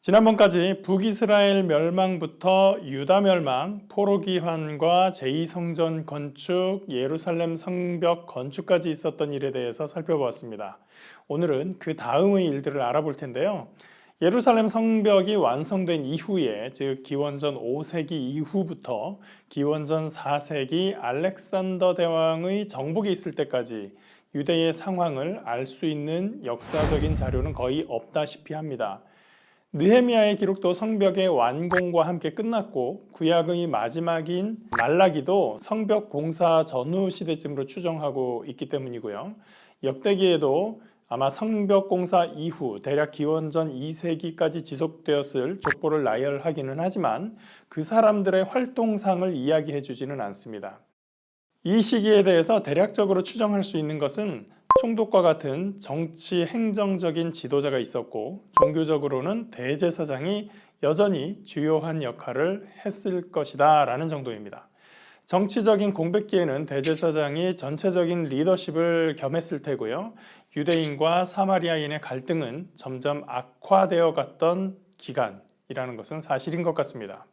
지난번까지 북이스라엘 멸망부터 유다 멸망, 포로기환과 제2성전 건축, 예루살렘 성벽 건축까지 있었던 일에 대해서 살펴보았습니다. 오늘은 그 다음의 일들을 알아볼 텐데요. 예루살렘 성벽이 완성된 이후에, 즉 기원전 5세기 이후부터 기원전 4세기 알렉산더 대왕의 정복이 있을 때까지 유대의 상황을 알 수 있는 역사적인 자료는 거의 없다시피 합니다. 느헤미야의 기록도 성벽의 완공과 함께 끝났고 구약의 마지막인 말라기도 성벽 공사 전후 시대쯤으로 추정하고 있기 때문이고요. 역대기에도 아마 성벽 공사 이후 대략 기원전 2세기까지 지속되었을 족보를 나열하기는 하지만 그 사람들의 활동상을 이야기해 주지는 않습니다. 이 시기에 대해서 대략적으로 추정할 수 있는 것은 총독과 같은 정치 행정적인 지도자가 있었고 종교적으로는 대제사장이 여전히 주요한 역할을 했을 것이다 라는 정도입니다. 정치적인 공백기에는 대제사장이 전체적인 리더십을 겸했을 테고요. 유대인과 사마리아인의 갈등은 점점 악화되어 갔던 기간이라는 것은 사실인 것 같습니다.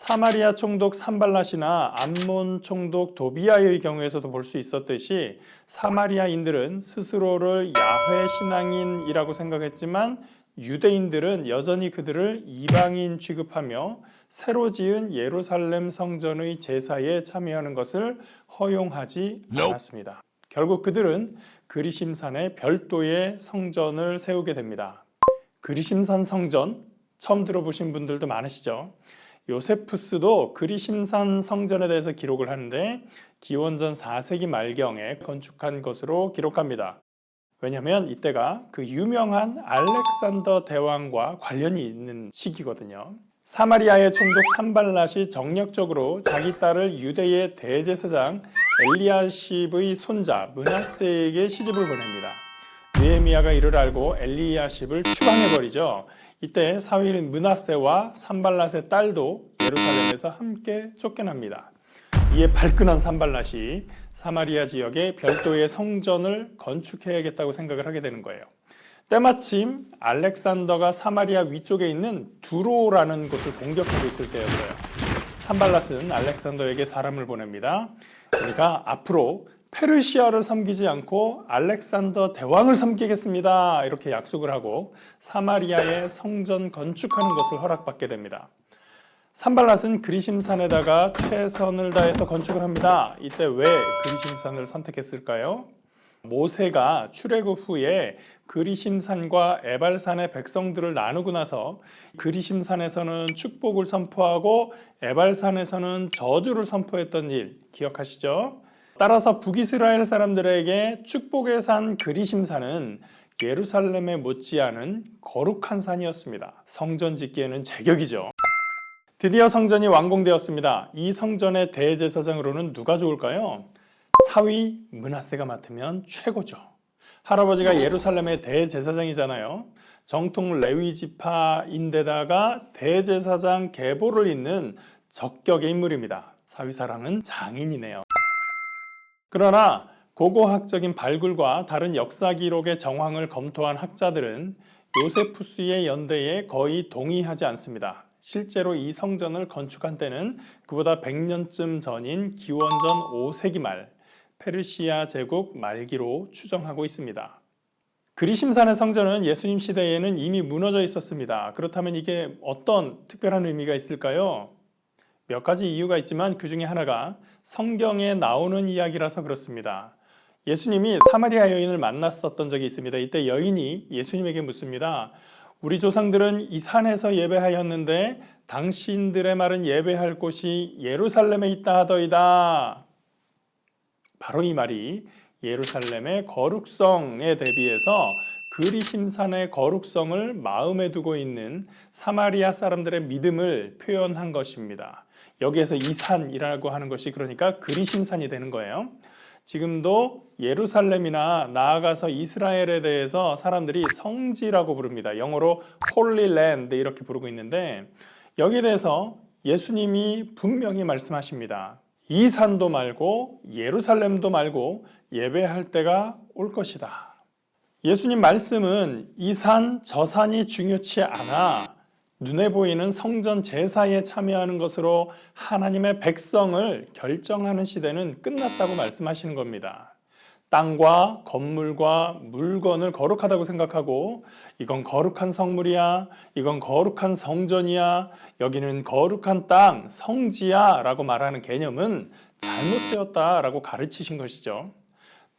사마리아 총독 산발랏이나 암몬 총독 도비아의 경우에서도 볼 수 있었듯이 사마리아인들은 스스로를 야훼 신앙인이라고 생각했지만 유대인들은 여전히 그들을 이방인 취급하며 새로 지은 예루살렘 성전의 제사에 참여하는 것을 허용하지 않았습니다. 결국 그들은 그리심산에 별도의 성전을 세우게 됩니다. 그리심산 성전 처음 들어보신 분들도 많으시죠? 요세푸스도 그리심산 성전에 대해서 기록을 하는데 기원전 4세기 말경에 건축한 것으로 기록합니다. 왜냐하면 이때가 그 유명한 알렉산더 대왕과 관련이 있는 시기거든요. 사마리아의 총독 산발랏이 정력적으로 자기 딸을 유대의 대제사장 엘리야십의 손자 므낫세에게 시집을 보냅니다. 느헤미야가 이를 알고 엘리야십을 추방해버리죠. 이때 사위인 므낫세와 산발랏의 딸도 예루살렘에서 함께 쫓겨납니다. 이에 발끈한 산발랏이 사마리아 지역에 별도의 성전을 건축해야겠다고 생각을 하게 되는 거예요. 때마침 알렉산더가 사마리아 위쪽에 있는 두로라는 곳을 공격하고 있을 때였어요. 산발랏은 알렉산더에게 사람을 보냅니다. 우리가 앞으로 페르시아를 섬기지 않고 알렉산더 대왕을 섬기겠습니다. 이렇게 약속을 하고 사마리아에 성전 건축하는 것을 허락받게 됩니다. 산발랏은 그리심산에다가 최선을 다해서 건축을 합니다. 이때 왜 그리심산을 선택했을까요? 모세가 출애굽 후에 그리심산과 에발산의 백성들을 나누고 나서 그리심산에서는 축복을 선포하고 에발산에서는 저주를 선포했던 일 기억하시죠? 따라서 북이스라엘 사람들에게 축복의 산 그리심산은 예루살렘에 못지않은 거룩한 산이었습니다. 성전 짓기에는 제격이죠. 드디어 성전이 완공되었습니다. 이 성전의 대제사장으로는 누가 좋을까요? 사위 므낫세가 맡으면 최고죠. 할아버지가 예루살렘의 대제사장이잖아요. 정통 레위 지파인데다가 대제사장 계보를 잇는 적격의 인물입니다. 사위사랑은 장인이네요. 그러나 고고학적인 발굴과 다른 역사 기록의 정황을 검토한 학자들은 요세푸스의 연대에 거의 동의하지 않습니다. 실제로 이 성전을 건축한 때는 그보다 100년쯤 전인 기원전 5세기 말 페르시아 제국 말기로 추정하고 있습니다. 그리심산의 성전은 예수님 시대에는 이미 무너져 있었습니다. 그렇다면 이게 어떤 특별한 의미가 있을까요? 몇 가지 이유가 있지만 그 중에 하나가 성경에 나오는 이야기라서 그렇습니다. 예수님이 사마리아 여인을 만났었던 적이 있습니다. 이때 여인이 예수님에게 묻습니다. 우리 조상들은 이 산에서 예배하였는데 당신들의 말은 예배할 곳이 예루살렘에 있다 하더이다. 바로 이 말이 예루살렘의 거룩성에 대비해서 그리심산의 거룩성을 마음에 두고 있는 사마리아 사람들의 믿음을 표현한 것입니다. 여기에서 이 산이라고 하는 것이 그러니까 그리심산이 되는 거예요. 지금도 예루살렘이나 나아가서 이스라엘에 대해서 사람들이 성지라고 부릅니다. 영어로 Holy Land 이렇게 부르고 있는데 여기에 대해서 예수님이 분명히 말씀하십니다. 이 산도 말고 예루살렘도 말고 예배할 때가 올 것이다. 예수님 말씀은 이 산, 저 산이 중요치 않아 눈에 보이는 성전 제사에 참여하는 것으로 하나님의 백성을 결정하는 시대는 끝났다고 말씀하시는 겁니다. 땅과 건물과 물건을 거룩하다고 생각하고 이건 거룩한 성물이야, 이건 거룩한 성전이야, 여기는 거룩한 땅, 성지야 라고 말하는 개념은 잘못되었다라고 가르치신 것이죠.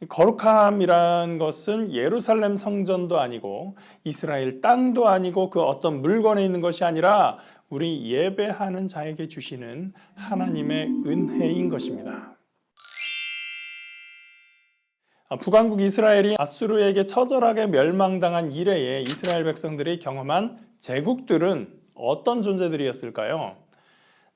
거룩함이란 것은 예루살렘 성전도 아니고 이스라엘 땅도 아니고 그 어떤 물건에 있는 것이 아니라 우리 예배하는 자에게 주시는 하나님의 은혜인 것입니다. 북왕국 이스라엘이 아수르에게 처절하게 멸망당한 이래에 이스라엘 백성들이 경험한 제국들은 어떤 존재들이었을까요?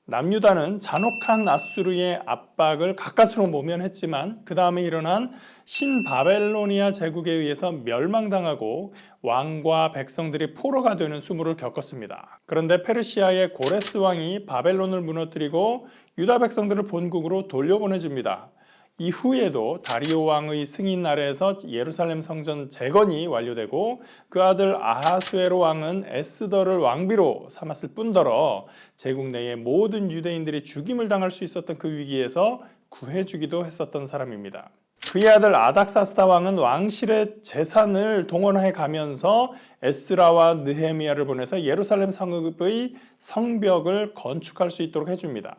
남유다는 잔혹한 아수르의 압박을 가까스로 모면했지만 그 다음에 일어난 신바벨로니아 제국에 의해서 멸망당하고 왕과 백성들이 포로가 되는 수모를 겪었습니다. 그런데 페르시아의 고레스 왕이 바벨론을 무너뜨리고 유다 백성들을 본국으로 돌려보내줍니다. 이후에도 다리오 왕의 승인 아래에서 예루살렘 성전 재건이 완료되고 그 아들 아하수에로 왕은 에스더를 왕비로 삼았을 뿐더러 제국 내의 모든 유대인들이 죽임을 당할 수 있었던 그 위기에서 구해주기도 했었던 사람입니다. 그의 아들 아닥사스다 왕은 왕실의 재산을 동원해 가면서 에스라와 느헤미야를 보내서 예루살렘 성읍의 성벽을 건축할 수 있도록 해줍니다.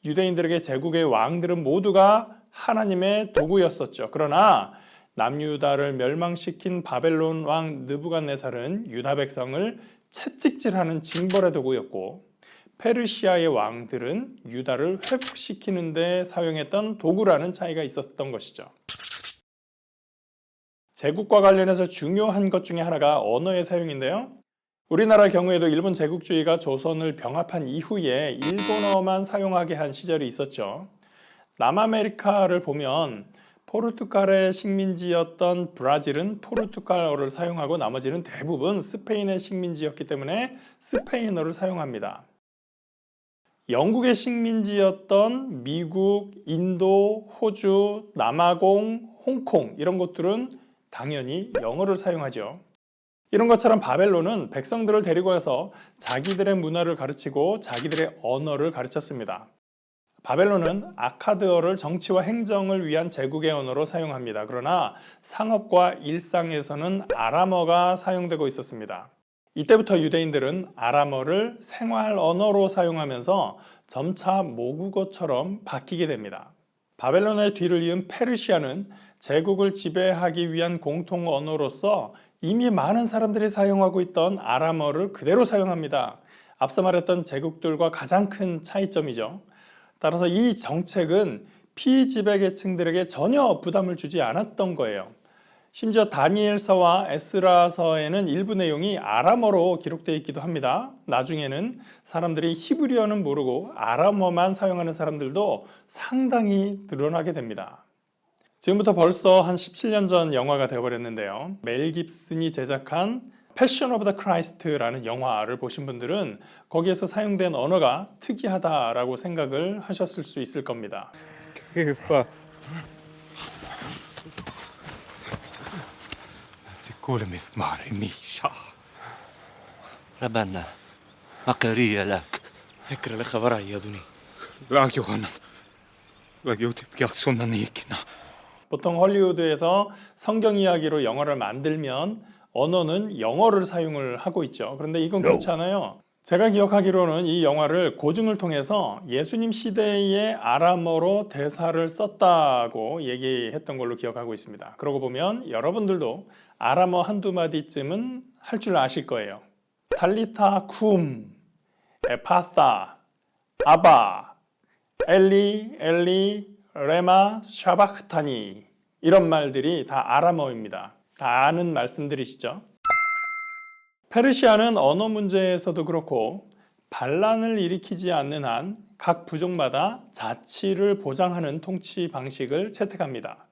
유대인들에게 제국의 왕들은 모두가 하나님의 도구였었죠. 그러나 남유다를 멸망시킨 바벨론 왕 느부갓네살은 유다 백성을 채찍질하는 징벌의 도구였고 페르시아의 왕들은 유다를 회복시키는 데 사용했던 도구라는 차이가 있었던 것이죠. 제국과 관련해서 중요한 것 중에 하나가 언어의 사용인데요. 우리나라 경우에도 일본 제국주의가 조선을 병합한 이후에 일본어만 사용하게 한 시절이 있었죠. 남아메리카를 보면 포르투갈의 식민지였던 브라질은 포르투갈어를 사용하고 나머지는 대부분 스페인의 식민지였기 때문에 스페인어를 사용합니다. 영국의 식민지였던 미국, 인도, 호주, 남아공, 홍콩 이런 곳들은 당연히 영어를 사용하죠. 이런 것처럼 바벨론은 백성들을 데리고 와서 자기들의 문화를 가르치고 자기들의 언어를 가르쳤습니다. 바벨론은 아카드어를 정치와 행정을 위한 제국의 언어로 사용합니다. 그러나 상업과 일상에서는 아람어가 사용되고 있었습니다. 이때부터 유대인들은 아람어를 생활 언어로 사용하면서 점차 모국어처럼 바뀌게 됩니다. 바벨론의 뒤를 이은 페르시아는 제국을 지배하기 위한 공통 언어로서 이미 많은 사람들이 사용하고 있던 아람어를 그대로 사용합니다. 앞서 말했던 제국들과 가장 큰 차이점이죠. 따라서 이 정책은 피지배 계층들에게 전혀 부담을 주지 않았던 거예요. 심지어 다니엘서와 에스라서에는 일부 내용이 아람어로 기록되어 있기도 합니다. 나중에는 사람들이 히브리어는 모르고 아람어만 사용하는 사람들도 상당히 늘어나게 됩니다. 지금부터 벌써 한 17년 전 영화가 되어버렸는데요. 멜 깁슨이 제작한 패션 오브 더 크라이스트라는 영화를 보신 분들은 거기에서 사용된 언어가 특이하다라고 생각을 하셨을 수 있을 겁니다. تقول مثمار ميشا ربنا مقرية لك اكره لخبرها يا دوني لا يوغنا لا يوتيب 약손나 니키나 보통 헐리우드에서 성경 이야기로 영화를 만들면 언어는 영어를 사용을 하고 있죠. 그런데 이건 그렇지 않아요. 제가 기억하기로는 이 영화를 고증을 통해서 예수님 시대의 아람어로 대사를 썼다고 얘기했던 걸로 기억하고 있습니다. 그러고 보면 여러분들도 아람어 한두 마디쯤은 할 줄 아실 거예요. 탈리타 쿰, 에파사, 아바, 엘리, 엘리, 레마, 샤바흐타니 이런 말들이 다 아람어입니다. 다 아는 말씀들이시죠? 페르시아는 언어 문제에서도 그렇고 반란을 일으키지 않는 한 각 부족마다 자치를 보장하는 통치 방식을 채택합니다.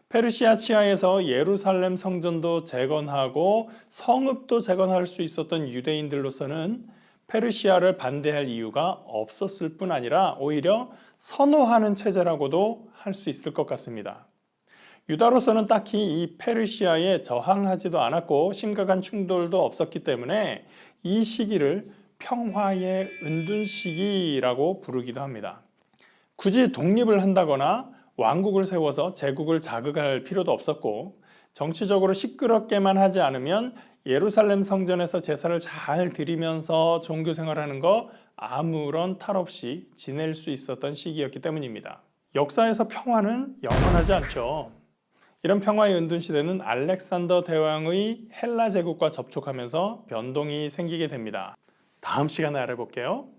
페르시아 치하에서 예루살렘 성전도 재건하고 성읍도 재건할 수 있었던 유대인들로서는 페르시아를 반대할 이유가 없었을 뿐 아니라 오히려 선호하는 체제라고도 할 수 있을 것 같습니다. 유다로서는 딱히 이 페르시아에 저항하지도 않았고 심각한 충돌도 없었기 때문에 이 시기를 평화의 은둔 시기라고 부르기도 합니다. 굳이 독립을 한다거나 왕국을 세워서 제국을 자극할 필요도 없었고 정치적으로 시끄럽게만 하지 않으면 예루살렘 성전에서 제사를 잘 드리면서 종교 생활하는 거 아무런 탈 없이 지낼 수 있었던 시기였기 때문입니다. 역사에서 평화는 영원하지 않죠. 이런 평화의 은둔 시대는 알렉산더 대왕의 헬라 제국과 접촉하면서 변동이 생기게 됩니다. 다음 시간에 알아볼게요.